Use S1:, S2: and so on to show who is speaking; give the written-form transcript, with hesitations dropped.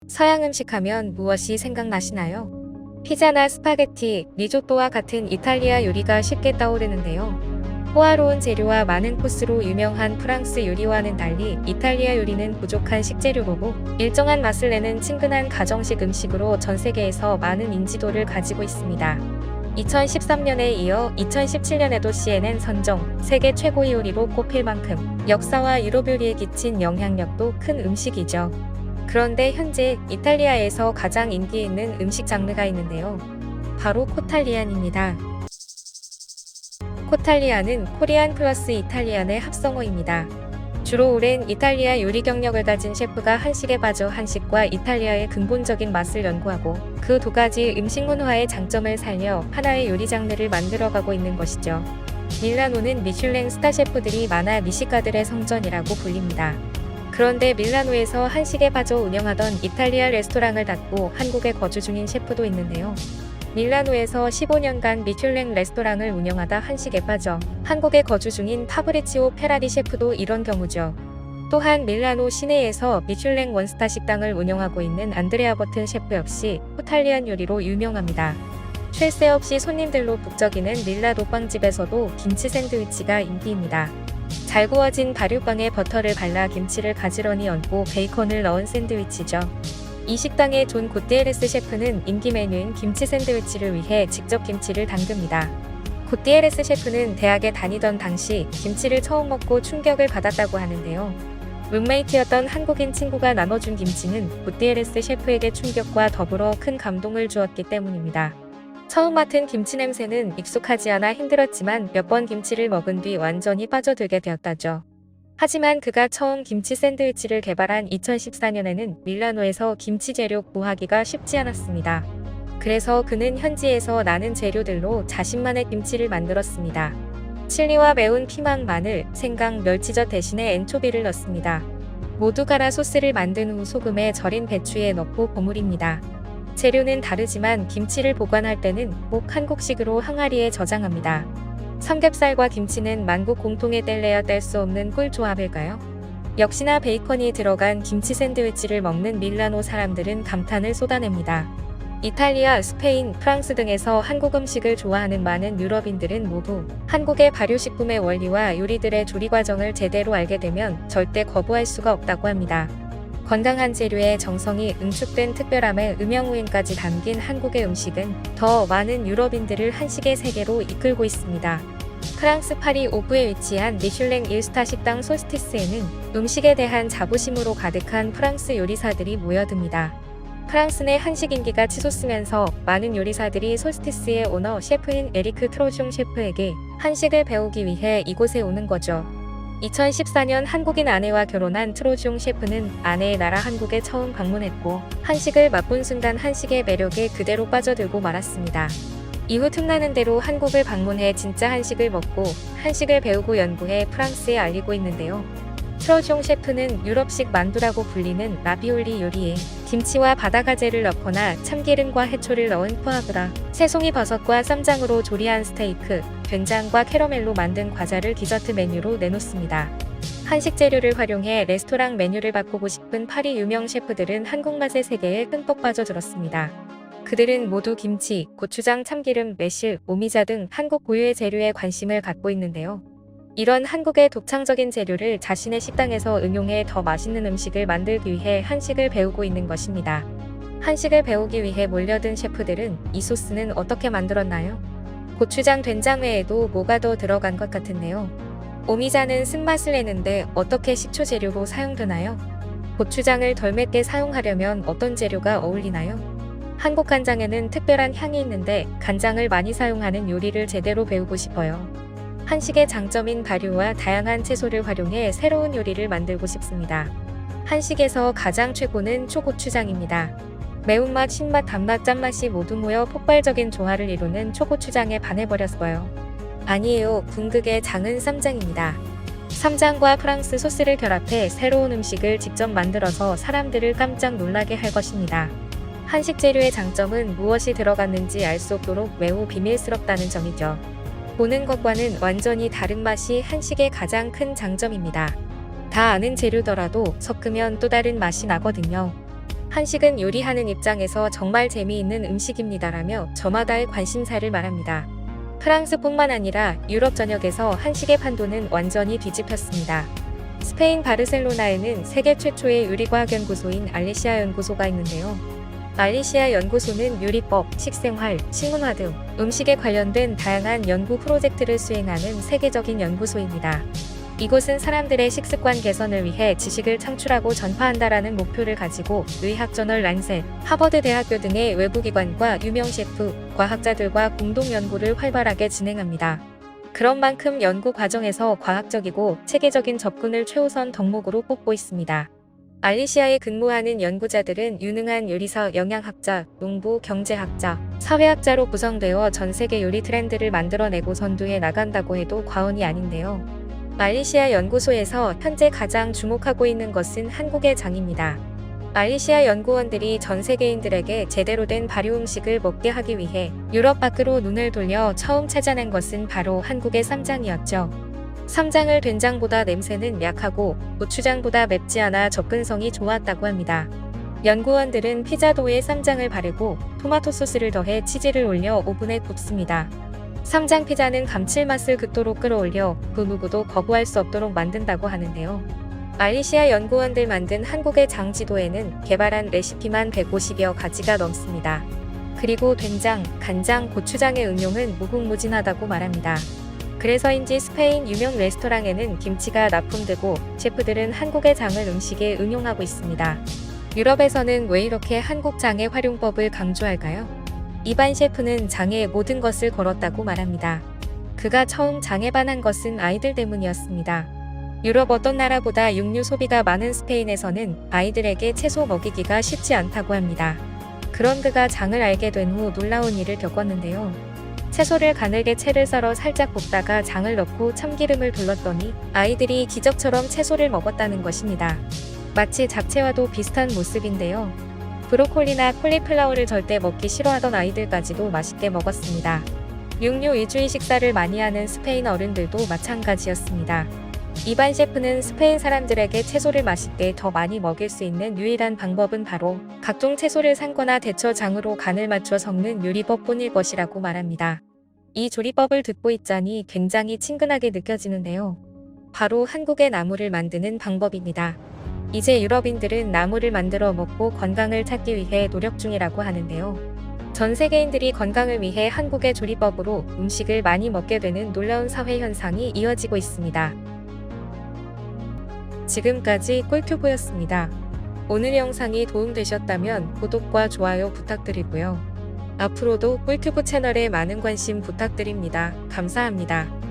S1: 서양 음식 하면 무엇이 생각나시나요? 피자나 스파게티, 리조또와 같은 이탈리아 요리가 쉽게 떠오르는데요. 호화로운 재료와 많은 코스로 유명한 프랑스 요리와는 달리 이탈리아 요리는 부족한 식재료로고 일정한 맛을 내는 친근한 가정식 음식으로 전 세계에서 많은 인지도를 가지고 있습니다. 2013년에 이어 2017년에도 CNN 선정 세계 최고의 요리로 꼽힐 만큼 역사와 유럽 요리에 끼친 영향력도 큰 음식이죠. 그런데 현재 이탈리아에서 가장 인기 있는 음식 장르가 있는데요. 바로 코탈리안입니다. 코탈리안은 코리안 플러스 이탈리안의 합성어입니다. 주로 오랜 이탈리아 요리 경력을 가진 셰프가 한식에 빠져 한식과 이탈리아의 근본적인 맛을 연구하고 그 두 가지 음식 문화의 장점을 살려 하나의 요리 장르를 만들어가고 있는 것이죠. 밀라노는 미슐랭 스타 셰프들이 많아 미식가들의 성전이라고 불립니다. 그런데 밀라노에서 한식에 빠져 운영하던 이탈리아 레스토랑을 닫고 한국에 거주 중인 셰프도 있는데요. 밀라노에서 15년간 미슐랭 레스토랑을 운영하다 한식에 빠져 한국에 거주 중인 파브리치오 페라리 셰프도 이런 경우죠. 또한 밀라노 시내에서 미슐랭 원스타 식당을 운영하고 있는 안드레아 버튼 셰프 역시 코탈리안 요리로 유명합니다. 쉴 새 없이 손님들로 북적이는 밀라노 빵집에서도 김치 샌드위치가 인기입니다. 잘 구워진 발효빵에 버터를 발라 김치를 가지런히 얹고 베이컨을 넣은 샌드위치죠. 이 식당의 존 고띠에레스 셰프는 인기 메뉴인 김치 샌드위치를 위해 직접 김치를 담급니다. 고띠에레스 셰프는 대학에 다니던 당시 김치를 처음 먹고 충격을 받았다고 하는데요. 룸메이트였던 한국인 친구가 나눠준 김치는 고띠에레스 셰프에게 충격과 더불어 큰 감동을 주었기 때문입니다. 처음 맡은 김치 냄새는 익숙하지 않아 힘들었지만 몇 번 김치를 먹은 뒤 완전히 빠져들게 되었다죠. 하지만 그가 처음 김치 샌드위치를 개발한 2014년에는 밀라노에서 김치 재료 구하기가 쉽지 않았습니다. 그래서 그는 현지에서 나는 재료들로 자신만의 김치를 만들었습니다. 칠리와 매운 피망, 마늘, 생강, 멸치젓 대신에 엔초비를 넣습니다. 모두 갈아 소스를 만든 후 소금에 절인 배추에 넣고 버무립니다. 재료는 다르지만 김치를 보관할 때는 꼭 한국식으로 항아리에 저장합니다. 삼겹살과 김치는 만국 공통의 뗄래야 뗄 수 없는 꿀조합일까요? 역시나 베이컨이 들어간 김치 샌드위치를 먹는 밀라노 사람들은 감탄을 쏟아냅니다. 이탈리아, 스페인, 프랑스 등에서 한국 음식을 좋아하는 많은 유럽인들은 모두 한국의 발효식품의 원리와 요리들의 조리 과정을 제대로 알게 되면 절대 거부할 수가 없다고 합니다. 건강한 재료에 정성이 응축된 특별함의 음영우행까지 담긴 한국의 음식은 더 많은 유럽인들을 한식의 세계로 이끌고 있습니다. 프랑스 파리 오브에 위치한 미슐랭 1스타 식당 솔스티스에는 음식에 대한 자부심으로 가득한 프랑스 요리사들이 모여듭니다. 프랑스 내 한식 인기가 치솟으면서 많은 요리사들이 솔스티스의 오너 셰프인 에리크 트로숑 셰프에게 한식을 배우기 위해 이곳에 오는 거죠. 2014년 한국인 아내와 결혼한 트로숑 셰프는 아내의 나라 한국에 처음 방문했고 한식을 맛본 순간 한식의 매력에 그대로 빠져들고 말았습니다. 이후 틈나는 대로 한국을 방문해 진짜 한식을 먹고 한식을 배우고 연구해 프랑스에 알리고 있는데요. 트로숑 셰프는 유럽식 만두라고 불리는 라비올리 요리에 김치와 바다가재를 넣거나 참기름과 해초를 넣은 푸아그라, 새송이 버섯과 쌈장으로 조리한 스테이크, 된장과 캐러멜로 만든 과자를 디저트 메뉴로 내놓습니다. 한식 재료를 활용해 레스토랑 메뉴를 바꾸고 싶은 파리 유명 셰프들은 한국 맛의 세계에 흠뻑 빠져들었습니다. 그들은 모두 김치, 고추장, 참기름, 매실, 오미자 등 한국 고유의 재료에 관심을 갖고 있는데요. 이런 한국의 독창적인 재료를 자신의 식당에서 응용해 더 맛있는 음식을 만들기 위해 한식을 배우고 있는 것입니다. 한식을 배우기 위해 몰려든 셰프들은 이 소스는 어떻게 만들었나요? 고추장, 된장 외에도 뭐가 더 들어간 것 같은데요. 오미자는 쓴맛을 내는데 어떻게 식초 재료로 사용되나요? 고추장을 덜 맵게 사용하려면 어떤 재료가 어울리나요? 한국 간장에는 특별한 향이 있는데 간장을 많이 사용하는 요리를 제대로 배우고 싶어요. 한식의 장점인 발효와 다양한 채소를 활용해 새로운 요리를 만들고 싶습니다. 한식에서 가장 최고는 초고추장입니다. 매운맛, 신맛, 단맛, 짠맛이 모두 모여 폭발적인 조화를 이루는 초고추장에 반해버렸어요. 아니에요. 궁극의 장은 쌈장입니다. 쌈장과 프랑스 소스를 결합해 새로운 음식을 직접 만들어서 사람들을 깜짝 놀라게 할 것입니다. 한식 재료의 장점은 무엇이 들어갔는지 알 수 없도록 매우 비밀스럽다는 점이죠. 보는 것과는 완전히 다른 맛이 한식의 가장 큰 장점입니다. 다 아는 재료더라도 섞으면 또 다른 맛이 나거든요. 한식은 요리하는 입장에서 정말 재미있는 음식입니다라며 저마다의 관심사를 말합니다. 프랑스뿐만 아니라 유럽 전역에서 한식의 판도는 완전히 뒤집혔습니다. 스페인 바르셀로나에는 세계 최초의 요리과학연구소인 알리시아 연구소가 있는데요. 알리시아 연구소는 요리법, 식생활, 식문화 등 음식에 관련된 다양한 연구 프로젝트를 수행하는 세계적인 연구소입니다. 이곳은 사람들의 식습관 개선을 위해 지식을 창출하고 전파한다라는 목표를 가지고 의학저널 란셋, 하버드 대학교 등의 외부기관과 유명 셰프, 과학자들과 공동 연구를 활발하게 진행합니다. 그런 만큼 연구 과정에서 과학적이고 체계적인 접근을 최우선 덕목으로 꼽고 있습니다. 알리시아에 근무하는 연구자들은 유능한 요리사, 영양학자, 농부, 경제학자, 사회학자로 구성되어 전 세계 요리 트렌드를 만들어내고 선두해 나간다고 해도 과언이 아닌데요. 알리시아 연구소에서 현재 가장 주목하고 있는 것은 한국의 장입니다. 알리시아 연구원들이 전 세계인들에게 제대로 된 발효 음식을 먹게 하기 위해 유럽 밖으로 눈을 돌려 처음 찾아낸 것은 바로 한국의 쌈장이었죠. 쌈장을 된장보다 냄새는 약하고 고추장보다 맵지 않아 접근성이 좋았다고 합니다. 연구원들은 피자도에 쌈장을 바르고 토마토 소스를 더해 치즈를 올려 오븐에 굽습니다. 쌈장 피자는 감칠맛을 극도로 끌어올려 그 누구도 거부할 수 없도록 만든다고 하는데요. 알리시아 연구원들 만든 한국의 장 지도에는 개발한 레시피만 150여 가지가 넘습니다. 그리고 된장, 간장, 고추장의 응용은 무궁무진하다고 말합니다. 그래서인지 스페인 유명 레스토랑에는 김치가 납품되고 셰프들은 한국의 장을 음식에 응용하고 있습니다. 유럽에서는 왜 이렇게 한국 장의 활용법을 강조할까요? 이반 셰프는 장에 모든 것을 걸었다고 말합니다. 그가 처음 장에 반한 것은 아이들 때문이었습니다. 유럽 어떤 나라보다 육류 소비가 많은 스페인에서는 아이들에게 채소 먹이기가 쉽지 않다고 합니다. 그런 그가 장을 알게 된 후 놀라운 일을 겪었는데요. 채소를 가늘게 채를 썰어 살짝 볶다가 장을 넣고 참기름을 둘렀더니 아이들이 기적처럼 채소를 먹었다는 것입니다. 마치 잡채와도 비슷한 모습인데요. 브로콜리나 콜리플라워를 절대 먹기 싫어하던 아이들까지도 맛있게 먹었습니다. 육류 위주의 식사를 많이 하는 스페인 어른들도 마찬가지였습니다. 이반 셰프는 스페인 사람들에게 채소를 맛있게 더 많이 먹일 수 있는 유일한 방법은 바로 각종 채소를 삶거나 데쳐 장으로 간을 맞춰 섞는 요리법뿐일 것이라고 말합니다. 이 조리법을 듣고 있자니 굉장히 친근하게 느껴지는데요. 바로 한국의 나물을 만드는 방법입니다. 이제 유럽인들은 나물을 만들어 먹고 건강을 찾기 위해 노력 중이라고 하는데요. 전 세계인들이 건강을 위해 한국의 조리법으로 음식을 많이 먹게 되는 놀라운 사회 현상이 이어지고 있습니다. 지금까지 꿀튜브였습니다. 오늘 영상이 도움되셨다면 구독과 좋아요 부탁드리고요. 앞으로도 꿀튜브 채널에 많은 관심 부탁드립니다. 감사합니다.